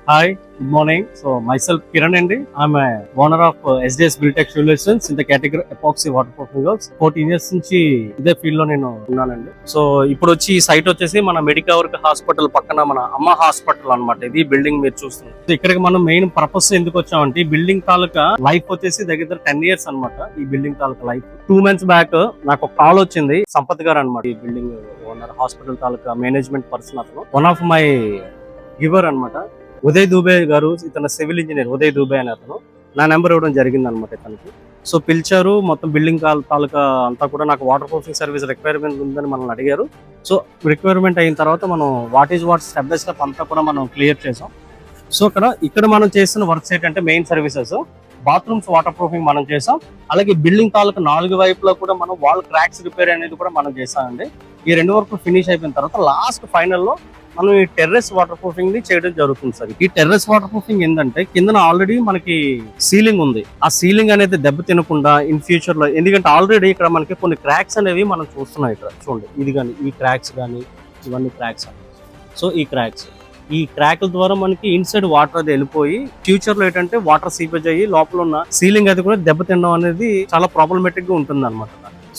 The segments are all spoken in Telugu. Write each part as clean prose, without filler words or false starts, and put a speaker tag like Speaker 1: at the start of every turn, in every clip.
Speaker 1: Hi, good morning. So myself Kiran Andy. I'm a owner of SDS Buildtech Solutions in the category epoxy waterproofing works. 14 years నుంచి ఇదే ఫీల్డ్ లో నేను ఉన్నానండి. సో ఇప్పుడు వచ్చి ఈ సైట్ వచ్చేసి మన మెడికవర్ హాస్పిటల్ పక్కన మన అమ్మ హాస్పిటల్ అన్నమాట. ఇది బిల్డింగ్ మీరు చూస్తున్నారు. సో ఇక్కడికి మనం మెయిన్ పర్పస్ ఎందుకు వచ్చామంటే ఈ బిల్డింగ్ తాలూకా లైఫ్ వచ్చేసి దగ్గర 10 years అన్నమాట. ఈ బిల్డింగ్ తాలూకా లైఫ్ 2 months బ్యాక్ నాకు ఒక కాల్ వచ్చింది. సంపత్ గారు అన్నమాట, ఈ బిల్డింగ్ ఓనర్, హాస్పిటల్ తాలూకా మేనేజ్మెంట్ పర్సన్. అతను వన్ ఆఫ్ మై గివర్ అన్నమాట. ఉదయ్ దూబే గారు, ఇతను సివిల్ ఇంజనీర్ ఉదయ్ దూబే అని అతను. నా నెంబర్ ఇవ్వడం జరిగింది అనమాట ఇతనికి. సో పిలిచారు, మొత్తం బిల్డింగ్ తాలూకా అంతా కూడా నాకు వాటర్ ప్రూఫింగ్ సర్వీస్ రిక్వైర్మెంట్ ఉందని మనల్ని అడిగారు. సో రిక్వైర్మెంట్ అయిన తర్వాత మనం వాట్ స్టెప్ బై స్టెప్ అంతా కూడా మనం క్లియర్ చేసాం. సో ఇక్కడ మనం చేస్తున్న వర్క్స్ ఏంటంటే main services, bathrooms water proofing మనం చేసాం. అలాగే బిల్డింగ్ తాలూకా 4 వైపులో కూడా మనం వాల్ క్రాక్స్ రిపేర్ అనేది కూడా మనం చేసామండి. ఈ 2 వర్క్ ఫినిష్ అయిపోయిన తర్వాత లాస్ట్ ఫైనల్లో మనం ఈ టెర్రస్ వాటర్ ప్రూఫింగ్ ని చేయడం జరుగుతుంది సార్. ఈ టెర్రస్ వాటర్ ప్రూఫింగ్ ఏంటంటే కింద ఆల్రెడీ మనకి సీలింగ్ ఉంది. ఆ సీలింగ్ అనేది దెబ్బ తినకుండా ఇన్ ఫ్యూచర్ లో, ఎందుకంటే ఆల్రెడీ ఇక్కడ మనకి కొన్ని క్రాక్స్ అనేవి మనం చూస్తున్నాం. ఇక్కడ చూడండి, ఇది కానీ ఈ క్రాక్స్ కానీ ఇవన్నీ క్రాక్స్. సో ఈ క్రాక్ల ద్వారా మనకి ఇన్సైడ్ వాటర్ అది వెళ్ళిపోయి ఫ్యూచర్ లో ఏంటంటే వాటర్ సీపేజ్ అయ్యి లోపల ఉన్న సీలింగ్ అది కూడా దెబ్బ తినడం అనేది చాలా ప్రాబ్లమేటిక్ గా ఉంటుంది అనమాట.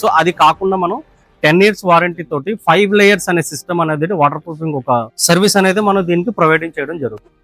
Speaker 1: సో అది కాకుండా మనం 10 years వారంటీ తోటి 5 layers అనే సిస్టమ్ అనేది వాటర్ ప్రూఫింగ్ ఒక సర్వీస్ అనేది మనం దీనికి ప్రొవైడింగ్ చేయడం జరుగుతుంది.